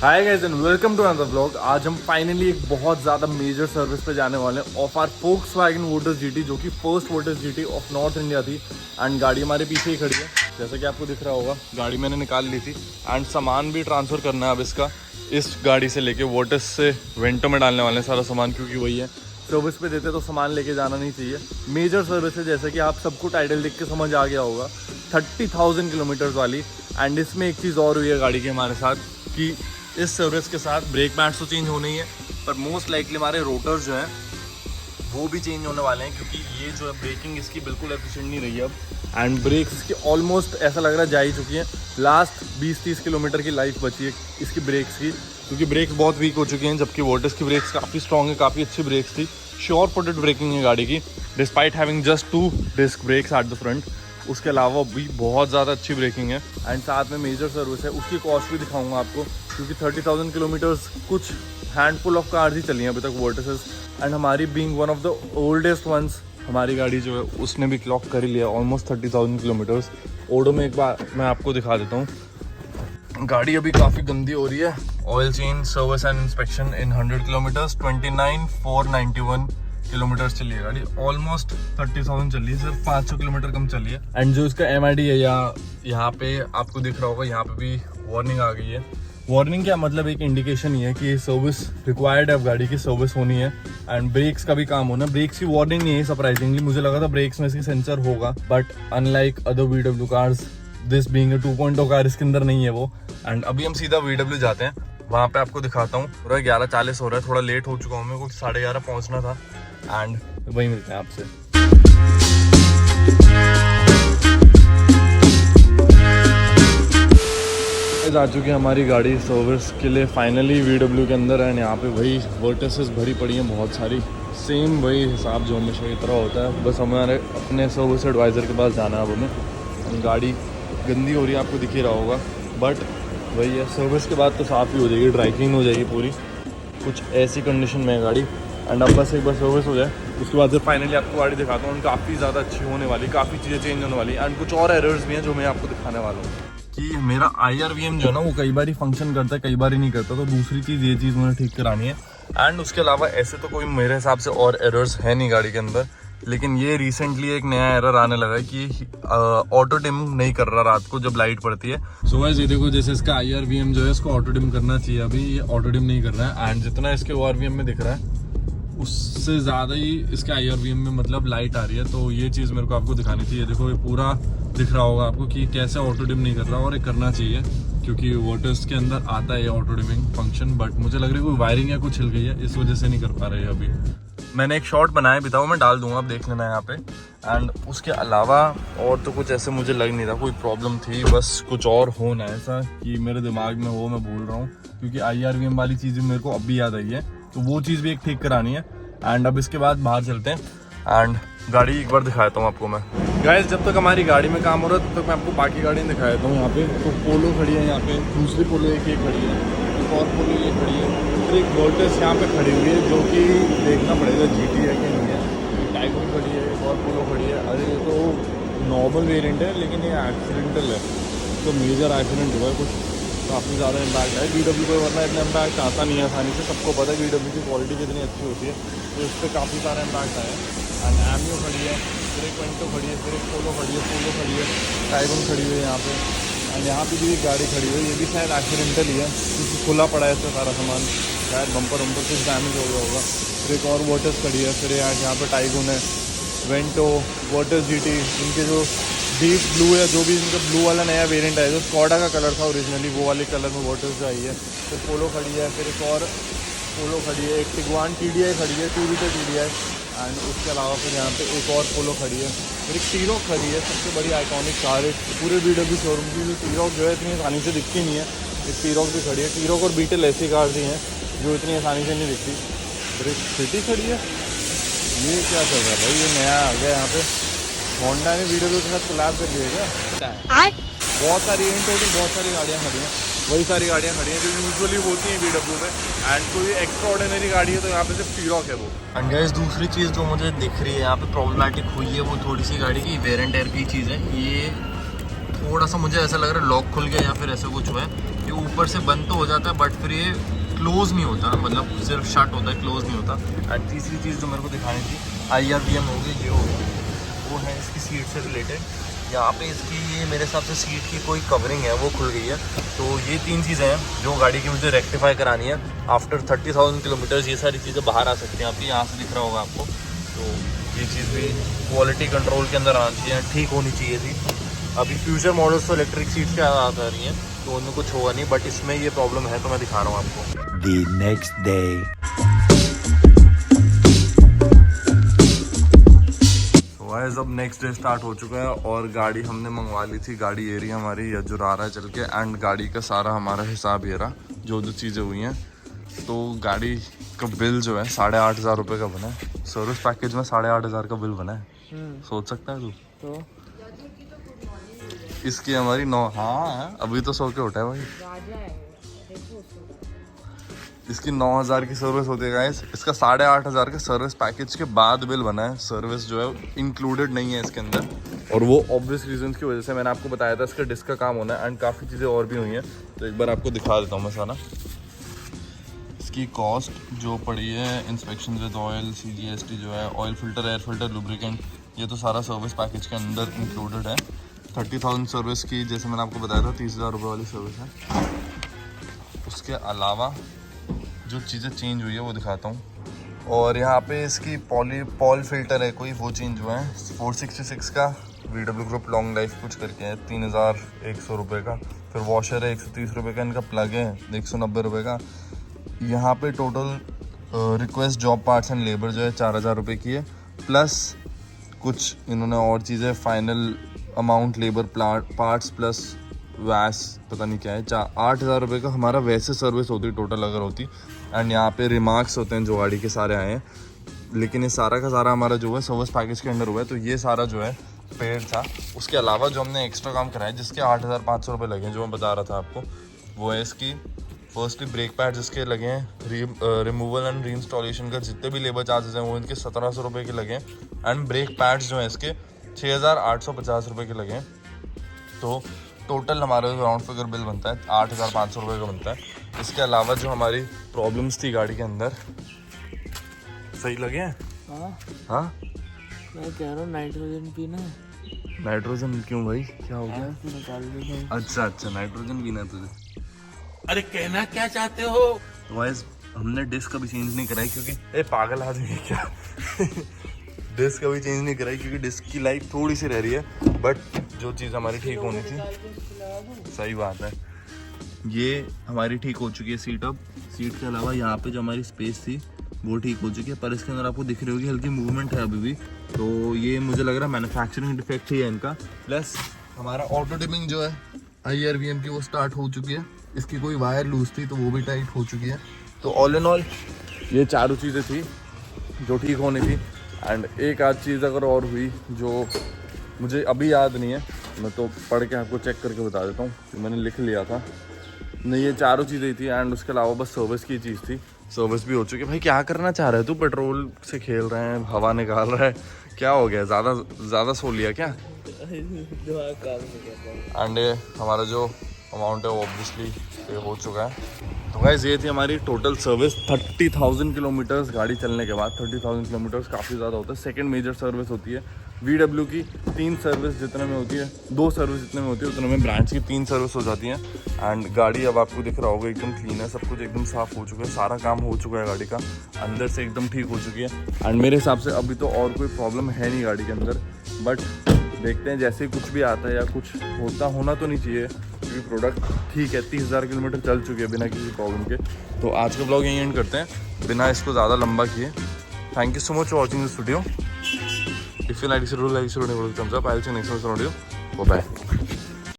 Hi guys and welcome to another vlog. आज हम finally एक बहुत ज़्यादा मेजर सर्विस पे जाने वाले हैं of our Volkswagen Virtus GT, जो कि first Virtus GT of north India थी। एंड गाड़ी हमारे पीछे ही खड़ी है, जैसा कि आपको दिख रहा होगा। गाड़ी मैंने निकाल ली थी एंड सामान भी ट्रांसफ़र करना है अब इसका, इस गाड़ी से लेके Virtus से वेंटो में डालने वाले हैं सारा सामान, क्योंकि वही है सर्विस पे देते तो सामान लेके जाना नहीं चाहिए। मेजर सर्विस है, जैसे कि आप सबको टाइटल देख के समझ आ गया होगा, 30,000 किलोमीटर्स वाली। एंड इसमें एक चीज़ और हुई है गाड़ी के हमारे साथ कि इस सर्विस के साथ ब्रेक पैड्स तो चेंज होने ही है, पर मोस्ट लाइकली हमारे रोटर्स जो हैं वो भी चेंज होने वाले हैं, क्योंकि ये जो है ब्रेकिंग इसकी बिल्कुल एफिशिएंट नहीं रही है अब। एंड ब्रेक्स इसकी ऑलमोस्ट ऐसा लग रहा है जा ही चुकी हैं। लास्ट 20-30 किलोमीटर की लाइफ बची है इसकी ब्रेक्स की, क्योंकि ब्रेक्स बहुत वीक हो चुकी हैं, जबकि Virtus की ब्रेक्स काफ़ी स्ट्रॉन्ग है, काफ़ी अच्छी ब्रेक्स थी। श्योर फुटेड ब्रेकिंग है गाड़ी की, despite having just 2 disc brakes at the front. उसके अलावा भी बहुत ज़्यादा अच्छी ब्रेकिंग है एंड साथ में मेजर सर्विस है। उसकी कॉस्ट भी दिखाऊंगा आपको, क्योंकि 30,000 किलोमीटर्स कुछ हैंडफुल ऑफ कार्स ही चली हैं अभी तक Virtus। एंड हमारी being one of the oldest ones, हमारी गाड़ी जो है उसने भी क्लॉक कर ही लिया ऑलमोस्ट 30,000 किलोमीटर्स। ओडो में एक बार मैं आपको दिखा देता हूँ। गाड़ी अभी काफ़ी गंदी हो रही है। Oil change service and inspection in 100 kilometres 29,491 kilometres चली है गाड़ी। ऑलमोस्ट 30,000 चली है, सिर्फ 500 किलोमीटर कम चली है। एंड जो इसका MID है, यहाँ पे आपको दिख रहा होगा, यहाँ पे भी वार्निंग आ गई है। वार्निंग क्या मतलब, एक इंडिकेशन ही है कि सर्विस रिक्वायर्ड है, अब गाड़ी की सर्विस होनी है एंड ब्रेक्स का भी काम होना। ब्रेक्स की वार्निंग नहीं है सरप्राइजिंगली, मुझे लगा था ब्रेक्स में इसकी सेंसर होगा, but unlike other VW cars, this being a 2.0 car, इसके अंदर नहीं है वो। एंड अभी हम सीधा VW जाते हैं, वहाँ पे आपको दिखाता हूँ। पूरा 11:40 हो रहा है, थोड़ा लेट हो चुका हूँ मैं, कुछ 11:30 पहुँचना था। एंड वही मिलते हैं आपसे। आ चुकी है हमारी गाड़ी सर्विस के लिए फाइनली VW के अंदर। एंड यहाँ पे वही Virtus भरी पड़ी हैं बहुत सारी, सेम वही हिसाब जो हमेशा की तरह होता है, बस हमारे अपने सर्विस एडवाइज़र के पास जाना है अब हमें। गाड़ी गंदी हो रही है, आपको दिख ही रहा होगा, बट वही है, सर्विस के बाद तो साफ़ ही हो जाएगी, ड्राई क्लीन हो जाएगी पूरी, कुछ ऐसी कंडीशन में है गाड़ी। एंड अब बस एक बार सर्विस हो जाए, उसके बाद फिर फाइनली आपको गाड़ी दिखाता हूँ। काफ़ी ज़्यादा अच्छी होने वाली, काफ़ी चीज़ें चेंज होने वाली एंड कुछ और एरर्स भी हैं जो मैं आपको दिखाने वाला हूँ। कि मेरा IRVM जो है ना वो कई बार ही फंक्शन करता है, कई बार ही नहीं करता, तो दूसरी चीज़ ये चीज़ मुझे ठीक करानी है। एंड उसके अलावा ऐसे तो कोई मेरे हिसाब से और एरर्स है नहीं गाड़ी के अंदर, लेकिन ये रिसेंटली एक नया एरर आने लगा है कि ऑटो डिम नहीं कर रहा रात को जब लाइट पड़ती है। सो गाइस ये देखो, जैसे इसका IRVM जो है इसको ऑटो डिम करना चाहिए, अभी ये ऑटो डिम नहीं कर रहा है। एंड जितना इसके ORVM में दिख रहा है उससे ज़्यादा ही इसके IRVM में मतलब लाइट आ रही है, तो ये चीज़ मेरे को आपको दिखानी चाहिए। देखो ये पूरा दिख रहा होगा आपको कि कैसे ऑटो डिम नहीं कर रहा, और ये करना चाहिए क्योंकि Virtus के अंदर आता है ऑटो डिमिंग फंक्शन, बट मुझे लग रहा है कोई वायरिंग या कुछ हिल गई है, इस वजह से नहीं कर पा रहे हैं अभी। मैंने एक शॉट बनाया भी था, वो मैं डाल दूंगा, आप देख लेना यहाँ पे। एंड उसके अलावा और तो कुछ ऐसे मुझे लग नहीं रहा कोई प्रॉब्लम थी, बस कुछ और होना ऐसा कि मेरे दिमाग में हो, मैं भूल रहा हूँ, क्योंकि IRVM वाली चीज़ें मेरे को अभी याद आई है, तो वो चीज़ भी एक ठीक करानी है। एंड अब इसके बाद बाहर चलते हैं एंड गाड़ी एक बार दिखाता हूँ आपको मैं। गाइस जब तक हमारी गाड़ी में काम हो रहा है तब तक मैं आपको बाकी गाड़ियाँ दिखाता हूँ। यहाँ पे तो पोलो खड़ी है, यहाँ पे दूसरी पोलो एक ये खड़ी है, एक और पोलो ये खड़ी है, फिर एक Virtus यहाँ पे खड़ी हुई है, जो कि देखना पड़ेगा GT है कि नहीं है। टाइगन खड़ी है, एक और पोलो खड़ी है। अरे ये तो नॉर्मल वेरिएंट है, लेकिन ये एक्सीडेंटल है, तो मेजर एक्सीडेंट हुआ है, कुछ काफ़ी ज़्यादा इम्पैक्ट है VW को, वरना इतना इम्पैक्ट आता नहीं है आसानी से। सबको पता है VW की क्वालिटी कितनी अच्छी होती है, तो इस पर काफ़ी सारा इम्पैक्ट आया। एंड एमियो खड़ी है, फिर एक वेंटो खड़ी है, फिर एक पोलो खड़ी है, टाइगन खड़ी हुई है यहाँ पे। एंड यहाँ पे भी एक गाड़ी खड़ी हुई है, ये भी शायद एक्सीडेंटल ही है, क्योंकि खुला पड़ा है इसका सारा सामान, शायद बम्पर कुछ डैमेज हो गया होगा। फिर एक और Virtus खड़ी है, फिर यहाँ पे टाइगन है, वेंटो, Virtus GT, इनके जो डीप ब्लू है, जो भी इनका ब्लू वाला नया वेरिएंट है, जो स्कॉडा का कलर था ओरिजिनली, वो वाले कलर में Virtus जो आई है। फिर पोलो खड़ी है, फिर एक और पोलो खड़ी है, एक टिगवान TDI खड़ी है, 2 लीटर TDI। एंड उसके अलावा फिर यहाँ पे एक और पोलो खड़ी है, फिर एक T-Roc खड़ी है, सबसे बड़ी आइकॉनिक कार है पूरे VW शोरूम की। T-Roc जो है इतनी आसानी से दिखती नहीं है, एक T-Roc भी खड़ी है। T-Roc और बीटल ऐसी कार भी हैं जो इतनी आसानी से नहीं दिखती। फिर एक सिटी खड़ी है, ये क्या चल रहा है भाई, ये नया आ गया यहाँ पे, होंडा ने VW के साथ कोलैब कर लिया क्या? बहुत सारी इन टोटल बहुत सारी गाड़ियाँ खड़ी हैं, वही सारी गाड़ियाँ खड़ी हैं जो यूजुअली होती हैं VW में। एंड कोई एक्स्ट्रा ऑर्डिनरी गाड़ी है तो यहाँ पे सिर्फ T-Roc है वो। एंड गाइस दूसरी चीज़ जो मुझे दिख रही है यहाँ पे प्रॉब्लमेटिक हुई है, वो थोड़ी सी गाड़ी की वेरिएंट एयर की चीज़ है। ये थोड़ा सा मुझे ऐसा लग रहा है लॉक खुल गया या फिर ऐसा कुछ हुआ है। ये ऊपर से बंद तो हो जाता है बट फिर ये क्लोज नहीं होता, मतलब सिर्फ शट होता है, क्लोज नहीं होता। एंड तीसरी चीज़ जो मेरे को दिखानी थी, IRBM हो गई, ये हो गया, वो है इसकी सीट से रिलेटेड। यहाँ पे इसकी ये मेरे हिसाब से सीट की कोई कवरिंग है वो खुल गई है। तो ये 3 चीज़ें हैं जो गाड़ी की मुझे रेक्टिफाई करानी है। आफ्टर 30,000 किलोमीटर्स ये सारी चीज़ें बाहर आ सकती हैं आपकी, यहाँ से दिख रहा होगा आपको। तो ये चीज़ भी क्वालिटी कंट्रोल के अंदर आनी चाहिए, ठीक होनी चाहिए थी। अभी फ्यूचर मॉडल्स तो इलेक्ट्रिक सीट्स क्या आ रही हैं तो उनमें कुछ होगा नहीं, बट इसमें ये प्रॉब्लम है तो मैं दिखा रहा हूँ आपको। The next day. गाइस अब नेक्स्ट डे स्टार्ट हो चुका है और गाड़ी हमने मंगवा ली थी, गाड़ी ये रही हमारी, या जो रहा है चल के। एंड गाड़ी का सारा हमारा हिसाब ये रहा, जो चीज़ें हुई हैं। तो गाड़ी का बिल जो है 8,500 रुपये का बना है। सर्विस पैकेज में 8,500 का बिल बना है। सोच सकता है तू? तो इसकी हमारी 9, हाँ अभी तो सो के उठा है भाई। इसकी 9,000 की सर्विस होती है गाइस। इसका 8,500 के सर्विस पैकेज के बाद बिल बना है। सर्विस जो है इंक्लूडेड नहीं है इसके अंदर, और वो ऑब्वियस रीजंस की वजह से। मैंने आपको बताया था इसका डिस्क का काम होना है एंड काफ़ी चीज़ें और भी हुई हैं। तो एक बार आपको दिखा देता हूँ मैं सारा। इसकी कॉस्ट जो पड़ी है, इंस्पेक्शन विद ऑयल, CGST जो है, oil filter, air filter, lubricant, ये तो सारा सर्विस पैकेज के अंदर इंक्लूडेड है। 30,000 सर्विस की, जैसे मैंने आपको बताया था, 30,000 रुपये वाली सर्विस है। उसके अलावा जो चीज़ें चेंज हुई है वो दिखाता हूँ। और यहाँ पे इसकी पॉल फिल्टर है कोई, वो चेंज हुआ है। 466 का VW ग्रुप लॉन्ग लाइफ कुछ करके है, 3,100 रुपये का। फिर वॉशर है 130 रुपये का। इनका प्लग है 190 रुपये का। यहाँ पे total request job parts and labour जो है 4,000 रुपये की है, प्लस कुछ इन्होंने और चीज़ें, final amount labour parts plus वैस पता नहीं क्या है। 8,000 रुपये का हमारा वैसे सर्विस होती टोटल अगर होती। एंड यहाँ पे रिमार्क्स होते हैं जो गाड़ी के सारे आए हैं, लेकिन ये सारा का सारा हमारा जो है सर्विस पैकेज के अंदर हुआ है। तो ये सारा जो है पेड था। उसके अलावा जो हमने एक्स्ट्रा काम कराया जिसके 8,500 रुपये लगे, जो मैं बता रहा था आपको, वो है इसकी फर्स्टली ब्रेक पैड जिसके लगे हैं, रिमूवल एंड रीइंस्टॉलेशन का जितने भी लेबर चार्जेस हैं वो इनके 1,700 रुपये के लगे हैं। एंड ब्रेक पैड्स जो हैं इसके 6,850 रुपये के लगे हैं। तो टोटल हमारा राउंड फिगर बिल बनता है 8,500 रुपये का बनता है। इसके अलावा जो हमारी प्रॉब्लम्स थी गाड़ी के अंदर, सही लगे हैं? हाँ मैं कह रहा हूँ नाइट्रोजन पीना है। नाइट्रोजन क्यों भाई, क्या हो गया? अच्छा नाइट्रोजन पीना है तुझे? अरे कहना क्या चाहते हो? तो वाइस हमने डिस्क कभी चेंज नहीं कराई क्योंकि पागल आदमी है क्या डिस्क कभी चेंज नहीं कराई क्योंकि डिस्क की लाइफ थोड़ी सी रह रही है। बट जो चीज़ हमारी ठीक होनी थी, सही बात है, ये हमारी ठीक हो चुकी है सीट। अब सीट के अलावा यहाँ पे जो हमारी स्पेस थी वो ठीक हो चुकी है, पर इसके अंदर आपको दिख रही होगी हल्की मूवमेंट है अभी भी। तो ये मुझे लग रहा है मैन्युफैक्चरिंग डिफेक्ट ही है इनका। प्लस हमारा ऑटो डिमिंग जो है IRBM की वो स्टार्ट हो चुकी है। इसकी कोई वायर लूज थी तो वो भी टाइट हो चुकी है। तो ऑल इन ऑल ये चारों चीज़ें थी जो ठीक होनी थी। एंड एक आध चीज़ अगर और हुई जो मुझे अभी याद नहीं है, मैं तो पढ़ के आपको चेक करके बता देता हूँ, मैंने लिख लिया था। नहीं, ये चारों चीज़ें थी एंड उसके अलावा बस सर्विस की चीज़ थी। सर्विस भी हो चुकी है। भाई क्या करना चाह रहे है तू? पेट्रोल से खेल रहे हैं, हवा निकाल रहा है, क्या हो गया? ज़्यादा सो लिया क्या? एंड हमारा जो अमाउंट है वो ऑब्वियसली पे हो चुका है। तो गाइस ये थी हमारी टोटल सर्विस 30,000 किलोमीटर्स गाड़ी चलने के बाद। 30,000 किलोमीटर्स काफ़ी ज़्यादा होता है। सेकंड मेजर सर्विस होती है VW की 3 सर्विस जितने में होती है, 2 सर्विस जितने में होती है उतने में ब्रांच की 3 सर्विस हो जाती हैं। एंड गाड़ी अब आपको दिख रहा होगा एकदम क्लीन है, सब कुछ एकदम साफ़ हो चुका है, सारा काम हो चुका है गाड़ी का, अंदर से एकदम ठीक हो चुकी है। एंड मेरे हिसाब से अभी तो और कोई प्रॉब्लम है नहीं गाड़ी के अंदर, बट देखते हैं जैसे ही कुछ भी आता है या कुछ होना तो नहीं चाहिए क्योंकि प्रोडक्ट ठीक है। 30,000 किलोमीटर चल चुके हैं बिना किसी प्रॉब्लम के। तो आज का ब्लॉग यहीं एंड करते हैं बिना इसको ज़्यादा लंबा किए। Thank you so much for watching this video. If you like this video, thumbs up. I'll see you next video. Bye bye.